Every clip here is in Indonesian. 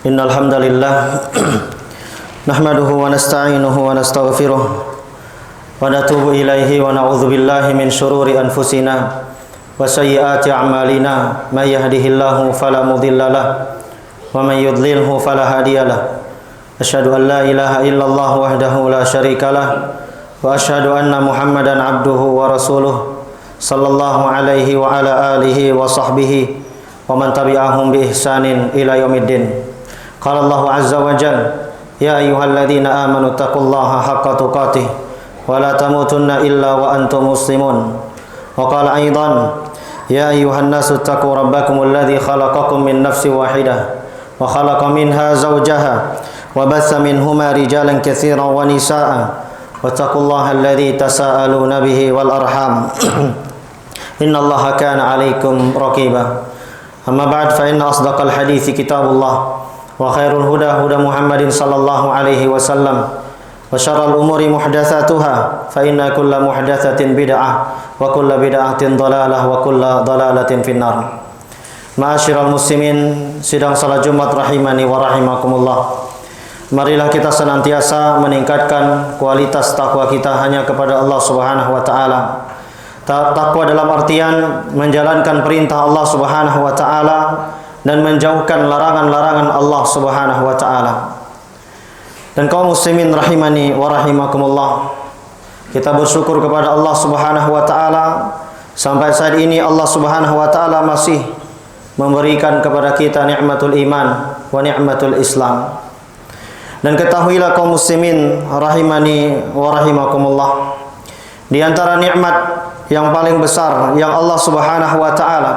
Innal hamdalillah nahmaduhu wa nasta'inuhu wa nastaghfiruh wa natubu ilaihi wa na'udzu billahi min shururi anfusina wa sayyiati a'malina may yahdihillahu fala mudilla lahu wa may yudlilhu fala hadiya lahu asyhadu an la ilaha illallah wahdahu la syarika lahu wa asyhadu anna Muhammadan abduhu wa rasuluh sallallahu alaihi wa ala alihi wa sahbihi wa man tabi'ahum bi ihsanin ila yaumiddin. Qala Allah azza wa jalla ya ayyuhalladzina amanu taqullaha haqqa tuqatih wa la tamutunna illa wa antum muslimun. Wa qala aidan ya ayyuhan nasu taqu rabbakumul ladzi khalaqakum min nafsin wahidah wa khalaqa minha zawjaha wa batha minhuma rijalan katsiran wa nisaa'a wattaqullaha alladzi tasaaluna bihi wal arham innallaha kana 'alaikum raqiba. Amma ba'd fa inna asdaqal hadithi kitabullah wa khairul huda huda Muhammadin sallallahu alaihi wasallam wa syarrul umuri muhdatsatuha fa inna kulla muhdatsatin bid'ah wa kulla bid'atin dhalalah wa kulla dhalalatin finnar. Ma'asyiral muslimin, sidang salat Jumat rahimani wa rahimakumullah. Marilah kita senantiasa meningkatkan kualitas takwa kita hanya kepada Allah Subhanahu wa taala. Takwa dalam artian menjalankan perintah Allah Subhanahu wa taala dan menjauhkan larangan-larangan Allah Subhanahu wa taala. Dan kaum muslimin rahimani wa rahimakumullah, kita bersyukur kepada Allah Subhanahu wa taala sampai saat ini Allah Subhanahu wa taala masih memberikan kepada kita nikmatul iman wa nikmatul Islam. Dan ketahuilah kaum muslimin rahimani wa rahimakumullah, di antara nikmat yang paling besar yang Allah Subhanahu wa taala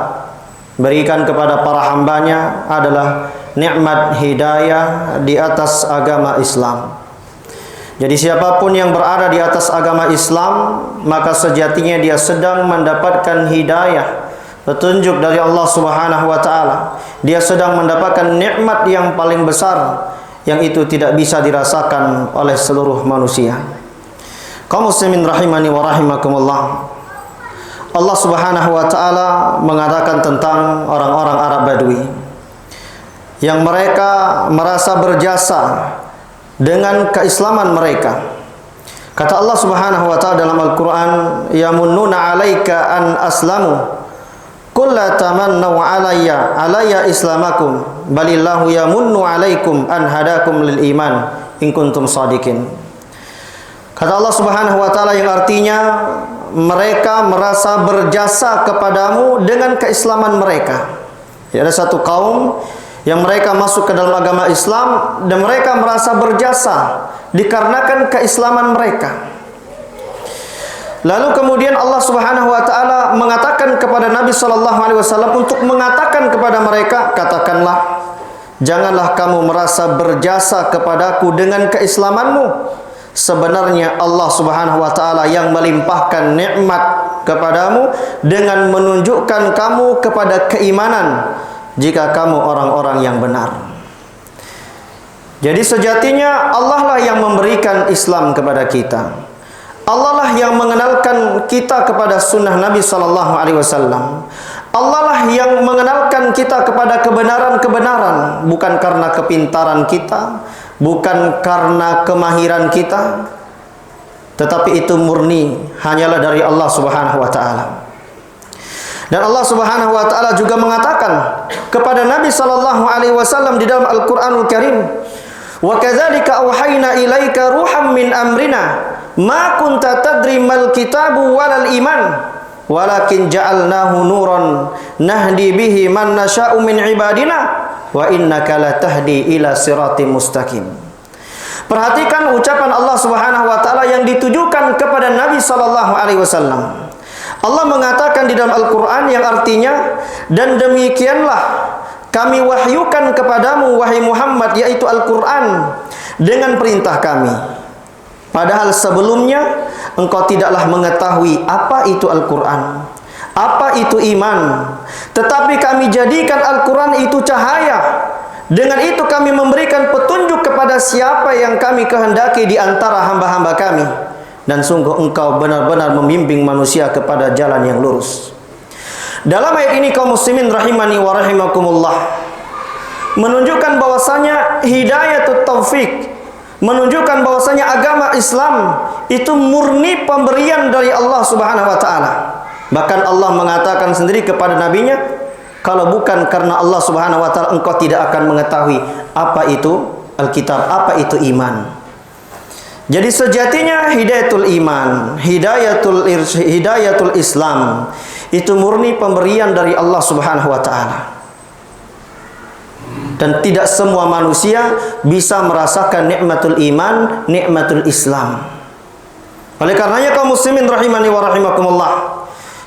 berikan kepada para hambanya adalah nikmat hidayah di atas agama Islam. Jadi siapapun yang berada di atas agama Islam, maka sejatinya dia sedang mendapatkan hidayah, petunjuk dari Allah Subhanahu wa taala. Dia sedang mendapatkan nikmat yang paling besar yang itu tidak bisa dirasakan oleh seluruh manusia. Kaum muslimin rahimani wa rahimakumullah, Allah Subhanahu wa taala mengatakan tentang orang-orang Arab Badui yang mereka merasa berjasa dengan keislaman mereka. Kata Allah Subhanahu wa taala dalam Al-Qur'an, yamunnuna 'alaika an aslamu qul la tamannu 'alayya islamakum balillahu yamunnu 'alaikum an hadakum lil iman in kuntum shadiqin. Kata Allah Subhanahu wa taala yang artinya mereka merasa berjasa kepadamu dengan keislaman mereka. Ya, ada satu kaum yang mereka masuk ke dalam agama Islam dan mereka merasa berjasa dikarenakan keislaman mereka. Lalu kemudian Allah Subhanahu wa taala mengatakan kepada Nabi sallallahu alaihi wasallam untuk mengatakan kepada mereka, katakanlah, janganlah kamu merasa berjasa kepadaku dengan keislamanmu. Sebenarnya Allah Subhanahu wa taala yang melimpahkan nikmat kepadamu dengan menunjukkan kamu kepada keimanan jika kamu orang-orang yang benar. Jadi sejatinya Allah lah yang memberikan Islam kepada kita. Allah lah yang mengenalkan kita kepada sunnah Nabi sallallahu alaihi wasallam. Allah lah yang mengenalkan kita kepada kebenaran-kebenaran, bukan karena kepintaran kita, bukan karena kemahiran kita, tetapi itu murni hanyalah dari Allah Subhanahu wa taala. Dan Allah Subhanahu wa taala juga mengatakan kepada Nabi sallallahu alaihi wasallam di dalam Al-Qur'anul Karim, "Wa kadzalika auhayna ilaika ruham min amrina ma kunta tadri mal kitabu walal iman walakin ja'alnahu nuran nahdi bihi man nasha'u min ibadina wa innaka latahdi ila siratim mustaqim." Perhatikan ucapan Allah Subhanahu wa taala yang ditujukan kepada Nabi sallallahu alaihi wasallam. Allah mengatakan di dalam Al-Qur'an yang artinya, dan demikianlah kami wahyukan kepadamu wahai Muhammad, yaitu Al-Qur'an, dengan perintah kami. Padahal sebelumnya engkau tidaklah mengetahui apa itu Al-Qur'an, apa itu iman. Tetapi kami jadikan Al-Qur'an itu cahaya. Dengan itu kami memberikan petunjuk kepada siapa yang kami kehendaki di antara hamba-hamba kami. Dan sungguh engkau benar-benar membimbing manusia kepada jalan yang lurus. Dalam ayat ini kaum muslimin rahimani wa rahimakumullah menunjukkan bahwasanya hidayatut taufik, menunjukkan bahwasanya agama Islam itu murni pemberian dari Allah Subhanahu wa taala. Bahkan Allah mengatakan sendiri kepada nabinya, kalau bukan karena Allah Subhanahu wa taala engkau tidak akan mengetahui apa itu Alkitab, apa itu iman. Jadi sejatinya hidayatul iman, hidayatul Islam itu murni pemberian dari Allah Subhanahu wa taala. Dan tidak semua manusia bisa merasakan nikmatul iman, nikmatul Islam. Oleh karenanya kaum muslimin rahimani wa rahimakumullah,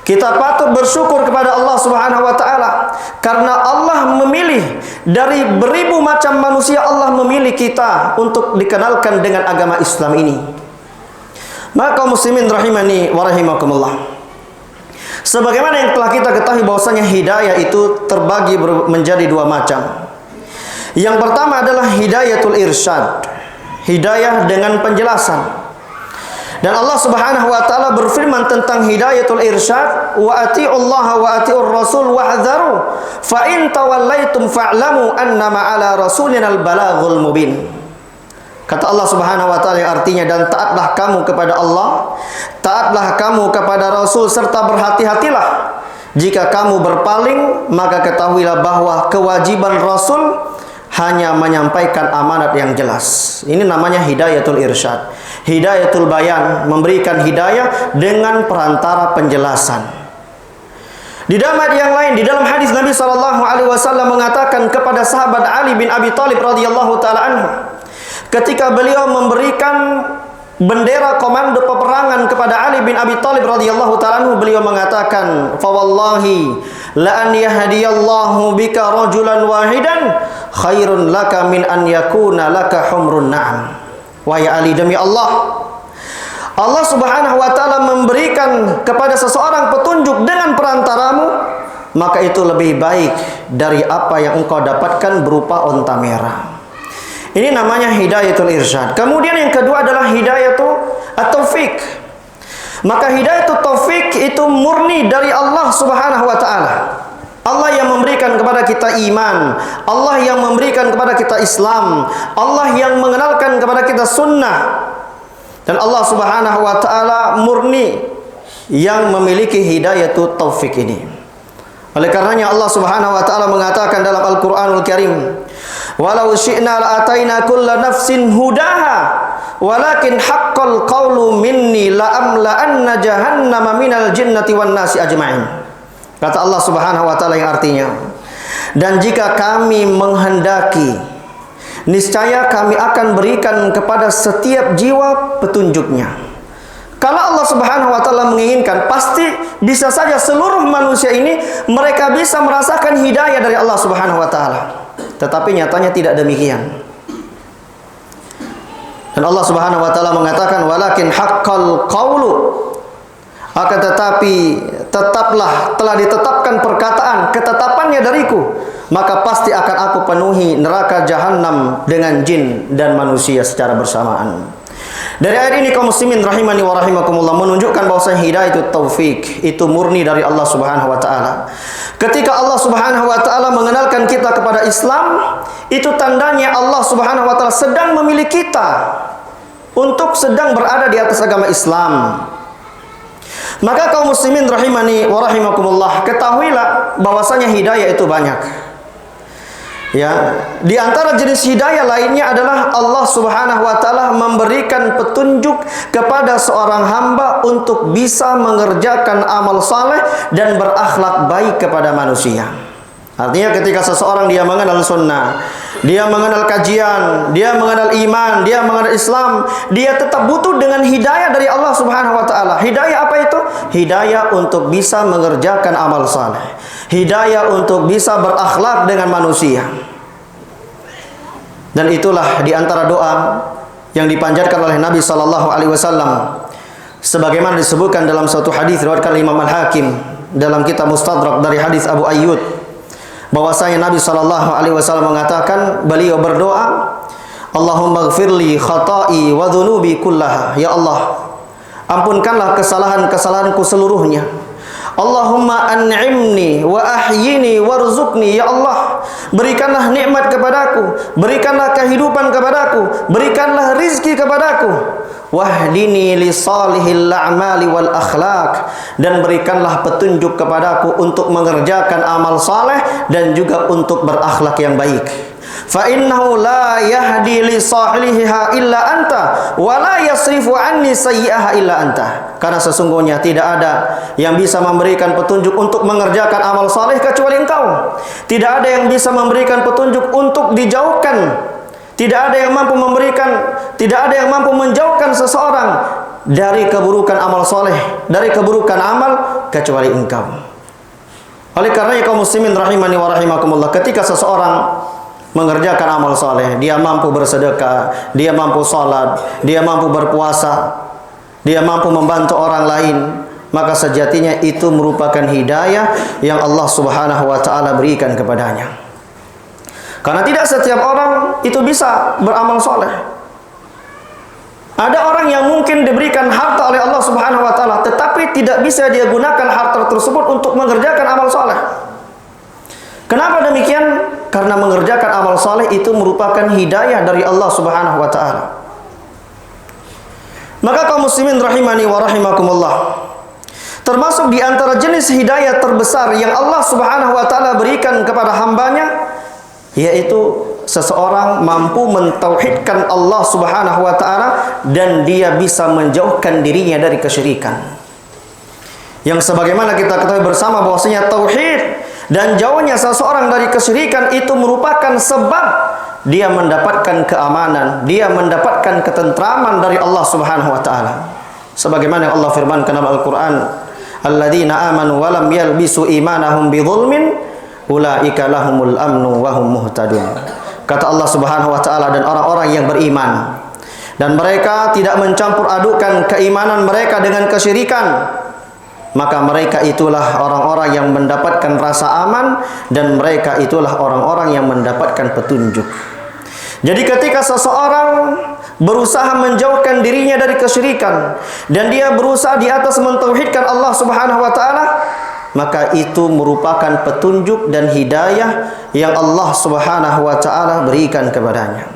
kita patut bersyukur kepada Allah Subhanahu wa taala karena Allah memilih dari beribu macam manusia, Allah memilih kita untuk dikenalkan dengan agama Islam ini. Maka kaum muslimin rahimani wa rahimakumullah, sebagaimana yang telah kita ketahui bahwasanya hidayah itu terbagi menjadi dua macam. Yang pertama adalah hidayatul irsyad, hidayah dengan penjelasan. Dan Allah Subhanahu wa taala berfirman tentang hidayatul irsyad, wa atiullaha wa atiur rasul wahdharu fa in tawallaitum fa'lamu annama ala rasulinal balaghul mubin. Kata Allah Subhanahu wa taala yang artinya, dan taatlah kamu kepada Allah, taatlah kamu kepada Rasul, serta berhati-hatilah jika kamu berpaling, maka ketahuilah bahwa kewajiban Rasul hanya menyampaikan amanat yang jelas. Ini namanya hidayatul irsyad, hidayatul bayan, memberikan hidayah dengan perantara penjelasan. Di dalam ayat yang lain, di dalam hadis Nabi SAW mengatakan kepada sahabat Ali bin Abi Thalib radhiyallahu taala anhu, ketika beliau memberikan bendera komando peperangan kepada Ali bin Abi Thalib radhiyallahu taala anhu, beliau mengatakan, "Fa wallahi la an yahdiyallahu bika rajulan wahidan khairun laka min an yakuna laka humrun na'am." Wahai Ali, demi Allah, Allah Subhanahu wa taala memberikan kepada seseorang petunjuk dengan perantaramu, maka itu lebih baik dari apa yang engkau dapatkan berupa onta merah. Ini namanya hidayatul irsyad. Kemudian yang kedua adalah hidayatul taufik. Maka hidayatul taufik itu murni dari Allah Subhanahu wa taala. Allah yang memberikan kepada kita iman, Allah yang memberikan kepada kita Islam, Allah yang mengenalkan kepada kita sunnah. Dan Allah Subhanahu wa taala murni yang memiliki hidayatul taufik ini. Oleh karenanya Allah Subhanahu wa taala mengatakan dalam Al-Qur'anul Karim, "Walau syi'na la'ataina kulla nafsin hudaha, walakin haqqal qawlu minni la'amla'anna jahannama minal jinnati wan nasi ajma'in." Kata Allah Subhanahu wa taala yang artinya, dan jika kami menghendaki, niscaya kami akan berikan kepada setiap jiwa petunjuknya. Kalau Allah Subhanahu wa taala menginginkan, pasti bisa saja seluruh manusia ini mereka bisa merasakan hidayah dari Allah Subhanahu wa taala. Tetapi nyatanya tidak demikian. Dan Allah Subhanahu wa taala mengatakan, walakin haqqal qawlu, akan tetapi tetaplah telah ditetapkan perkataan, ketetapannya dariku, maka pasti akan aku penuhi neraka jahanam dengan jin dan manusia secara bersamaan. Dari ayat ini kaum muslimin rahimani wa rahimakumullah menunjukkan bahwa hidayatul taufik itu murni dari Allah Subhanahu wa taala. Ketika Allah Subhanahu wa taala mengenalkan kita kepada Islam, itu tandanya Allah Subhanahu wa taala sedang memilih kita untuk sedang berada di atas agama Islam. Maka kaum muslimin rahimani wa rahimakumullah, ketahuilah bahwasanya hidayah itu banyak. Ya, di antara jenis hidayah lainnya adalah Allah Subhanahu wa taala memberikan petunjuk kepada seorang hamba untuk bisa mengerjakan amal saleh dan berakhlak baik kepada manusia. Artinya ketika seseorang dia mengenal sunnah, dia mengenal kajian, dia mengenal iman, dia mengenal Islam, dia tetap butuh dengan hidayah dari Allah Subhanahu wa taala. Hidayah apa itu? Hidayah untuk bisa mengerjakan amal saleh. Hidayah untuk bisa berakhlak dengan manusia. Dan itulah di antara doa yang dipanjatkan oleh Nabi sallallahu alaihi wasallam sebagaimana disebutkan dalam suatu hadis riwayat Imam Al-Hakim dalam kitab Mustadrak dari hadis Abu Ayyub, bahwasanya Nabi sallallahu alaihi wasallam mengatakan, beliau berdoa, Allahumma ighfirli khata'i wa dhunubi kullaha. Ya Allah, ampunkanlah kesalahan-kesalahanku seluruhnya. Allahumma an'imni wa ahyini warzuqni. Ya Allah, berikanlah nikmat kepadaku, berikanlah kehidupan kepadaku, berikanlah rizki kepadaku. Wahdini li salihil a'mali wal akhlaq, dan berikanlah petunjuk kepadaku untuk mengerjakan amal saleh dan juga untuk berakhlak yang baik. Fa innahu la yahdi li salihiha illa anta wa la yasrifu anni sayyi'aha illa anta. Karena sesungguhnya tidak ada yang bisa memberikan petunjuk untuk mengerjakan amal saleh kecuali engkau. Tidak ada yang bisa memberikan petunjuk untuk dijauhkan. Tidak ada yang mampu memberikan, tidak ada yang mampu menjauhkan seseorang dari keburukan amal soleh, dari keburukan amal kecuali engkau. Oleh karena kaum muslimin rahimani wa rahimakumullah, ketika seseorang mengerjakan amal soleh, dia mampu bersedekah, dia mampu sholat, dia mampu berpuasa, dia mampu membantu orang lain, maka sejatinya itu merupakan hidayah yang Allah Subhanahu wa taala berikan kepadanya. Karena tidak setiap orang itu bisa beramal soleh. Ada orang yang mungkin diberikan harta oleh Allah Subhanahu wa taala, tetapi tidak bisa dia gunakan harta tersebut untuk mengerjakan amal soleh. Kenapa demikian? Karena mengerjakan amal soleh itu merupakan hidayah dari Allah Subhanahu wa taala. Maka kaum muslimin rahimani wa rahimakumullah, termasuk di antara jenis hidayah terbesar yang Allah Subhanahu wa taala berikan kepada hambanya, yaitu seseorang mampu mentauhidkan Allah Subhanahu wa taala dan dia bisa menjauhkan dirinya dari kesyirikan. Yang sebagaimana kita ketahui bersama bahwasanya tauhid dan jauhnya seseorang dari kesyirikan itu merupakan sebab dia mendapatkan keamanan, dia mendapatkan ketentraman dari Allah Subhanahu wa taala. Sebagaimana Allah firmankan dalam Al-Qur'an, "Alladzina amanu wa lam yalbisu imanahum bidzulmin ulaika lahumul amnu wa hum muhtadun." Kata Allah Subhanahu wa taala, dan orang-orang yang beriman dan mereka tidak mencampur adukan keimanan mereka dengan kesyirikan, maka mereka itulah orang-orang yang mendapatkan rasa aman dan mereka itulah orang-orang yang mendapatkan petunjuk. Jadi ketika seseorang berusaha menjauhkan dirinya dari kesyirikan dan dia berusaha di atas mentauhidkan Allah Subhanahu wa taala, maka itu merupakan petunjuk dan hidayah yang Allah Subhanahu wa taala berikan kepadanya.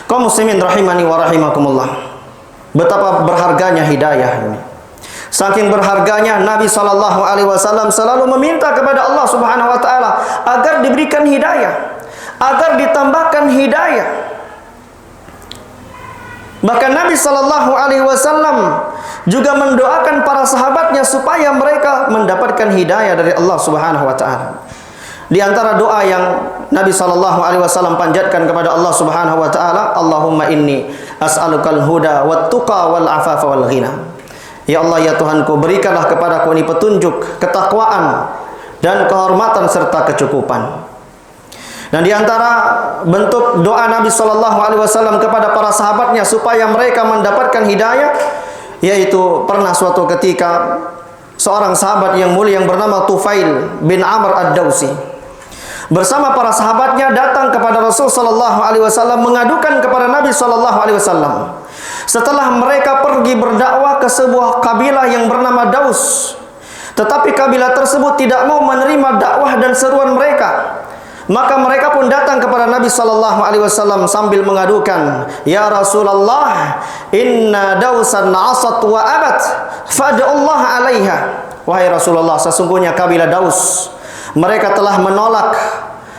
Kaum muslimin rahimani wa rahimakumullah, betapa berharganya hidayah ini. Saking berharganya, Nabi sallallahu alaihi wasallam selalu meminta kepada Allah Subhanahu wa taala agar diberikan hidayah, agar ditambahkan hidayah. Bahkan Nabi sallallahu alaihi wasallam juga mendoakan para sahabatnya supaya mereka mendapatkan hidayah dari Allah Subhanahu wa taala. Di antara doa yang Nabi sallallahu alaihi wasallam panjatkan kepada Allah Subhanahu wa taala, Allahumma inni as'alukal huda wat tuqa wal afafa wal ghina. Ya Allah, ya Tuhanku, berikanlah kepadaku ini petunjuk, ketakwaan dan kehormatan serta kecukupan. Dan di antara bentuk doa Nabi sallallahu alaihi wasallam kepada para sahabatnya supaya mereka mendapatkan hidayah, yaitu pernah suatu ketika seorang sahabat yang mulia yang bernama Tufail bin Amr ad-Dawsi bersama para sahabatnya datang kepada Rasul sallallahu alaihi wasallam mengadukan kepada Nabi sallallahu alaihi wasallam setelah mereka pergi berdakwah ke sebuah kabilah yang bernama Daus, tetapi kabilah tersebut tidak mau menerima dakwah dan seruan mereka. Maka mereka pun datang kepada Nabi sallallahu alaihi wasallam sambil mengadukan, "Ya Rasulullah, inna Dausan asat wa abat, fad'ullah 'alaiha." Wahai Rasulullah, sesungguhnya kabilah Daus, mereka telah menolak,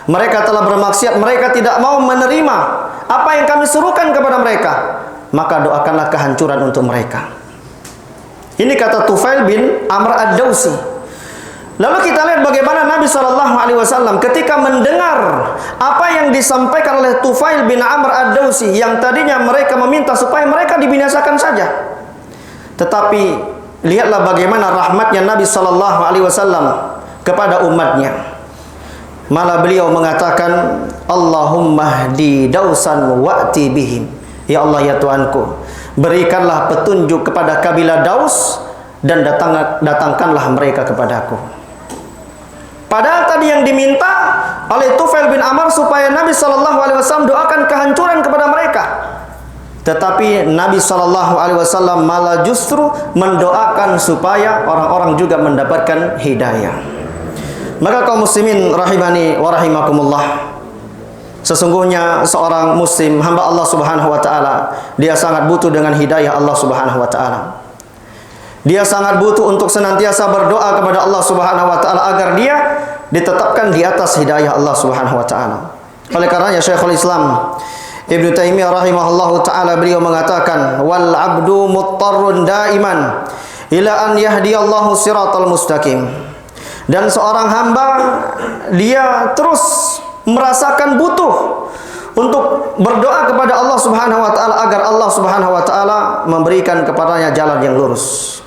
mereka telah bermaksiat, mereka tidak mau menerima apa yang kami serukan kepada mereka. Maka doakanlah kehancuran untuk mereka. Ini kata Tufail bin Amr ad-Dawsi. Lalu kita lihat bagaimana Nabi sallallahu alaihi wasallam ketika mendengar apa yang disampaikan oleh Tufail bin Amr ad-Dawsi yang tadinya mereka meminta supaya mereka dibinasakan saja. Tetapi lihatlah bagaimana rahmatnya Nabi sallallahu alaihi wasallam kepada umatnya. Malah beliau mengatakan, Allahumma hdi Dausan wa'ti bihim. Ya Allah, ya Tuhanku, berikanlah petunjuk kepada kabilah Daus dan datangkanlah mereka kepadaku. Padahal tadi yang diminta oleh Tufail bin Amr supaya Nabi sallallahu alaihi wasallam doakan kehancuran kepada mereka. Tetapi Nabi sallallahu alaihi wasallam malah justru mendoakan supaya orang-orang juga mendapatkan hidayah. Maka kaum muslimin rahimani wa rahimakumullah, sesungguhnya seorang muslim, hamba Allah Subhanahu wa taala, dia sangat butuh dengan hidayah Allah Subhanahu wa taala. Dia sangat butuh untuk senantiasa berdoa kepada Allah Subhanahu wa taala agar dia ditetapkan di atas hidayah Allah Subhanahu wa taala. Oleh karenanya Syekhul Islam Ibnu Taimiyah rahimahullahu taala beliau mengatakan, wal abdu muttarrun daiman ila an yahdiyallahu siratal mustaqim. Dan seorang hamba dia terus merasakan butuh untuk berdoa kepada Allah Subhanahu wa taala agar Allah Subhanahu wa taala memberikan kepadanya jalan yang lurus.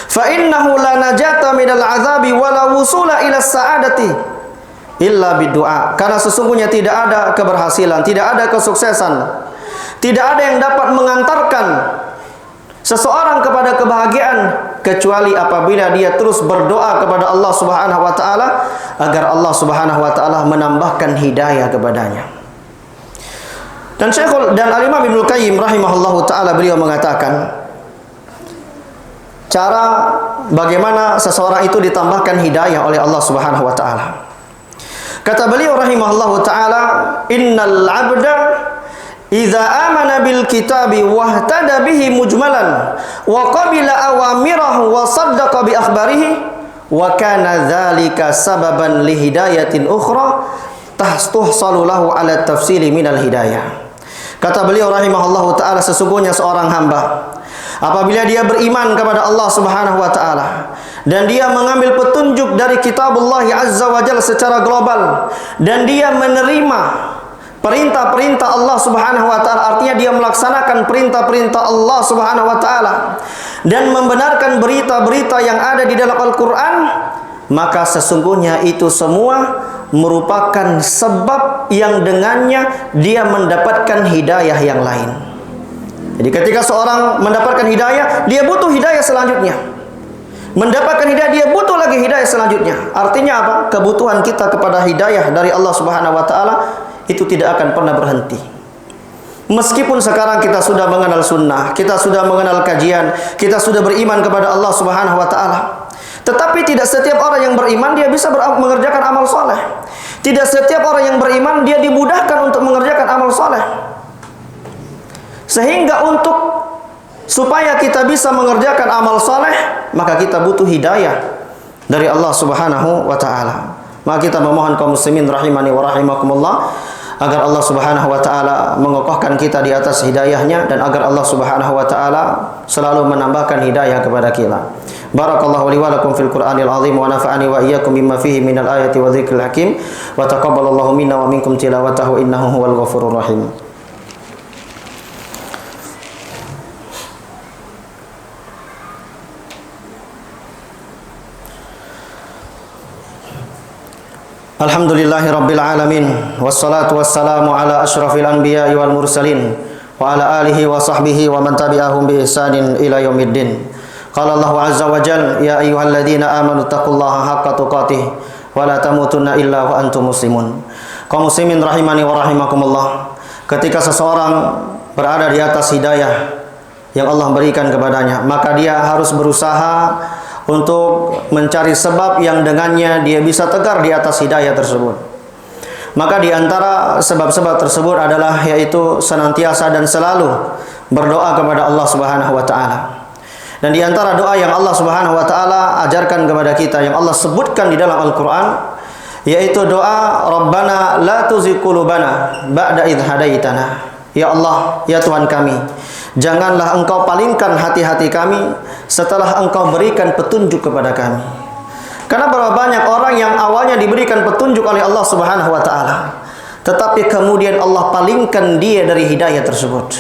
Fa innahu la najata minal azabi wala wusula ila sa'adati illa bidu'a. Karena sesungguhnya tidak ada keberhasilan, tidak ada kesuksesan, tidak ada yang dapat mengantarkan seseorang kepada kebahagiaan kecuali apabila dia terus berdoa kepada Allah Subhanahu wa taala agar Allah Subhanahu wa taala menambahkan hidayah kepadanya. Dan Al-Imam Ibnu Qayyim rahimahullahu taala beliau mengatakan cara bagaimana seseorang itu ditambahkan hidayah oleh Allah Subhanahu wa taala. Kata beliau rahimahullahu taala, innal 'abda idza amana bil kitabi wahtada bihi mujmalan wa qabila awamirahu wa saddaqa bi akhbarihi wa kana dzalika sababan li hidayatin ukhra tahstuhsalu lahu ala tafsili minal hidayah. Kata beliau rahimahullahu taala, sesungguhnya seorang hamba apabila dia beriman kepada Allah Subhanahu wa taala dan dia mengambil petunjuk dari kitabullah azza wa jalla secara global dan dia menerima perintah-perintah Allah Subhanahu wa taala, artinya dia melaksanakan perintah-perintah Allah Subhanahu wa taala dan membenarkan berita-berita yang ada di dalam Al-Qur'an, maka sesungguhnya itu semua merupakan sebab yang dengannya dia mendapatkan hidayah yang lain. Jadi ketika seorang mendapatkan hidayah, dia butuh hidayah selanjutnya. Mendapatkan hidayah, dia butuh lagi hidayah selanjutnya. Artinya apa? Kebutuhan kita kepada hidayah dari Allah Subhanahu wa taala itu tidak akan pernah berhenti. Meskipun sekarang kita sudah mengenal sunnah, kita sudah mengenal kajian, kita sudah beriman kepada Allah Subhanahu wa taala, tetapi tidak setiap orang yang beriman dia bisa mengerjakan amal soleh. Tidak setiap orang yang beriman dia dimudahkan untuk mengerjakan amal soleh. Sehingga supaya kita bisa mengerjakan amal soleh, maka kita butuh hidayah dari Allah Subhanahu wa taala. Maka kita memohon kaum muslimin rahimani wa rahimakumullah agar Allah Subhanahu wa taala mengokohkan kita di atas hidayahnya dan agar Allah Subhanahu wa taala selalu menambahkan hidayah kepada kita. Barakallahu li wa lakum fil Qur'anil azim wa nafa'ani wa iyyakum bima fihi minal ayati wa dzikril hakim wa taqabbalallahu minna wa minkum tilawatahu innahu huwal ghafurur rahim. Alhamdulillahi rabbil alamin wassalatu wassalamu ala asyrafil anbiya'i wal mursalin wa ala alihi wa sahbihi wa man tabi'ahum bi ihsanin ila yaumiddin. Qala Allahu azza wa jalla, ya ayyuhalladzina amanu taqullaha haqqa tuqatih wa la tamutunna illa wa antum muslimun. Kaum muslimin rahimani wa rahimakumullah, ketika seseorang berada di atas hidayah yang Allah berikan kepadanya, maka dia harus berusaha untuk mencari sebab yang dengannya dia bisa tegar di atas hidayah tersebut. Maka di antara sebab-sebab tersebut adalah yaitu senantiasa dan selalu berdoa kepada Allah Subhanahu wa taala. Dan di antara doa yang Allah Subhanahu wa taala ajarkan kepada kita, yang Allah sebutkan di dalam Al-Qur'an, yaitu doa Rabbana la tuzigh qulubana ba'da idh hadaitana. Ya Allah, ya Tuhan kami, janganlah Engkau palingkan hati-hati kami setelah Engkau berikan petunjuk kepada kami. Karena berapa banyak orang yang awalnya diberikan petunjuk oleh Allah Subhanahu wa taala, tetapi kemudian Allah palingkan dia dari hidayah tersebut.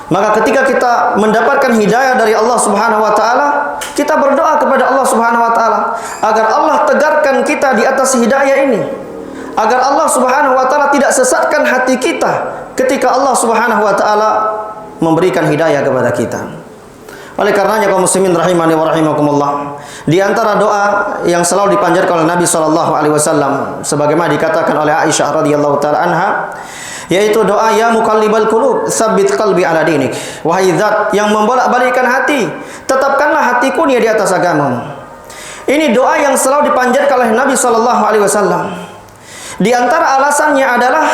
Maka ketika kita mendapatkan hidayah dari Allah Subhanahu wa taala, kita berdoa kepada Allah Subhanahu wa taala agar Allah tegarkan kita di atas hidayah ini. Agar Allah Subhanahu wa taala tidak sesatkan hati kita ketika Allah Subhanahu wa taala memberikan hidayah kepada kita. Oleh karenanya kaum muslimin rahimani wa rahimakumullah, di antara doa yang selalu dipanjatkan oleh Nabi SAW sebagaimana dikatakan oleh Aisyah radhiyallahu taala anha, yaitu doa ya muqallibal qulub tsabbit qalbi ala dinik. Wahai zat yang membolak-balikkan hati, tetapkanlah hatiku di atas agamamu. Ini doa yang selalu dipanjatkan oleh Nabi sallallahu alaihi wasallam. Di antara alasannya adalah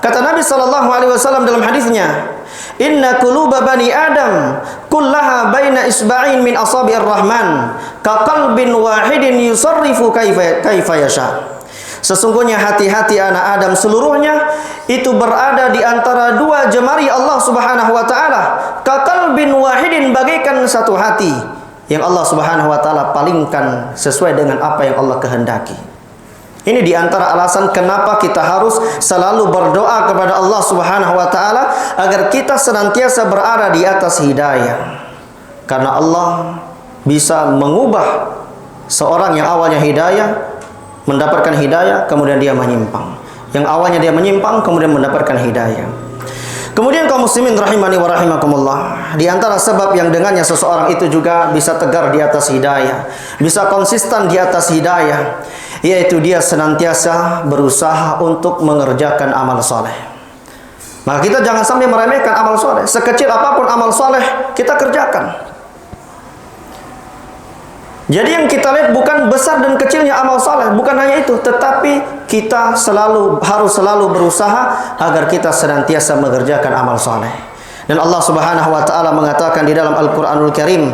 kata Nabi sallallahu alaihi wasallam dalam hadisnya, "Inna quluba bani Adam kullaha baina isba'in min asabi'ir rahman, ka qalbin wahidin yusarrifu kaifa yasha." Sesungguhnya hati-hati anak Adam seluruhnya itu berada di antara dua jemari Allah Subhanahu wa taala, ka qalbin wahidin, bagaikan satu hati yang Allah Subhanahu wa taala palingkan sesuai dengan apa yang Allah kehendaki. Ini di antara alasan kenapa kita harus selalu berdoa kepada Allah Subhanahu wa taala agar kita senantiasa berada di atas hidayah. Karena Allah bisa mengubah seorang yang awalnya hidayah mendapatkan hidayah, kemudian dia menyimpang. Yang awalnya dia menyimpang kemudian mendapatkan hidayah. Kemudian kaum muslimin rahimani wa rahimakumullah, di antara sebab yang dengannya seseorang itu juga bisa tegar di atas hidayah, bisa konsisten di atas hidayah, yaitu dia senantiasa berusaha untuk mengerjakan amal soleh. Maka kita jangan sampai meremehkan amal soleh. Sekecil apapun amal soleh kita kerjakan. Jadi yang kita lihat bukan besar dan kecilnya amal soleh, bukan hanya itu, tetapi kita harus selalu berusaha agar kita senantiasa mengerjakan amal soleh. Dan Allah Subhanahu wa taala mengatakan di dalam Al-Qur'anul Karim,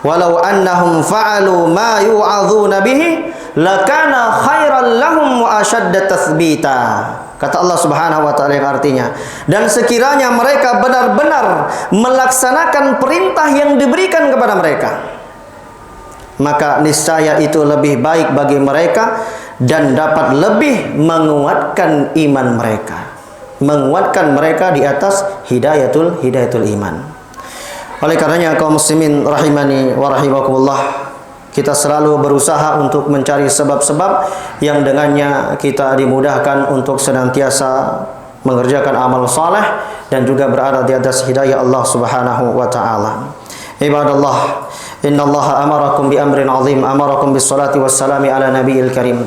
"Walau annahum fa'alu ma yu'adzuna bihi lakana khairan lahum wa ashadda tathbita." Kata Allah Subhanahu wa taala yang artinya, dan sekiranya mereka benar-benar melaksanakan perintah yang diberikan kepada mereka, maka niscaya itu lebih baik bagi mereka dan dapat lebih menguatkan iman mereka, menguatkan mereka di atas hidayatul iman. Oleh karenanya kaum muslimin rahimani wa rahimakumullah, kita selalu berusaha untuk mencari sebab-sebab yang dengannya kita dimudahkan untuk senantiasa mengerjakan amal saleh dan juga berada di atas hidayah Allah Subhanahu wa taala. Ibadallah, innallaha amarakum bi amrin azim, amarakum bis salati was salami ala nabiyil karim.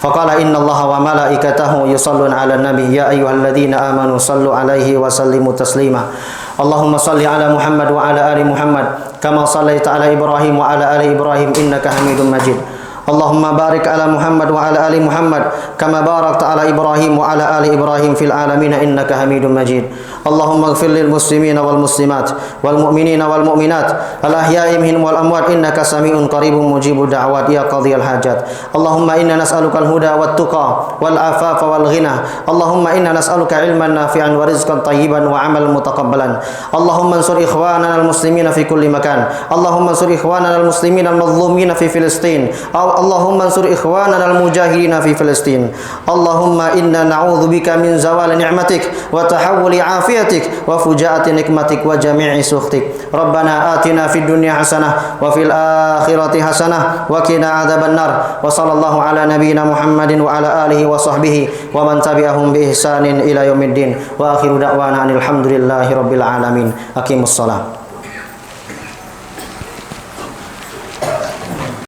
Faqala innallaha wa malaikatahu yusalluna ala nabi ya ayyuhalladzina amanu sallu alaihi wa sallimu taslima. Allahumma salli ala Muhammad wa ala ali Muhammad kama sallaita ala Ibrahim wa ala ali Ibrahim innaka Hamidum Majid. Allahumma barik ala Muhammad wa ala ali Muhammad kama barakta ala Ibrahim wa ala ali Ibrahim fil alamin innaka Hamidum Majid. Allahumma ighfir lil muslimin wal muslimat wal mu'minina wal mu'minat al ahya'i minhum wal amwat innaka sami'un qaribun mujibud da'wat ya qadhiyal hajat. Allahumma inna nas'aluka al huda wat tuqa wal afafa wal ghina. Allahumma inna nas'aluka ilman nafi'an wa rizqan tayyiban wa 'amalan mutaqabbalan. Allahumma ansur ikhwanana al muslimina fi kulli makan. Allahumma ansur ikhwanana al muslimina al madhlumina fi Filistin. Allahumma ansur ikhwanana al mujahidina fi Filistin. Allahumma inna na'udzubika min zawali ni'matik wa tahawuli afiyatik wa fujaati nikmatik wa jami'i sukhtik. Rabbana atina fid dunya hasanah wa fil akhirati hasanah wa qina adzaban nar. Wa sallallahu ala nabiyyina Muhammadin wa ala alihi wa sahbihi wa man tabi'ahum bi ihsanin ila yaumiddin. Wa akhiru da'wana alhamdulillahi rabbil alamin. Aqimus shalah.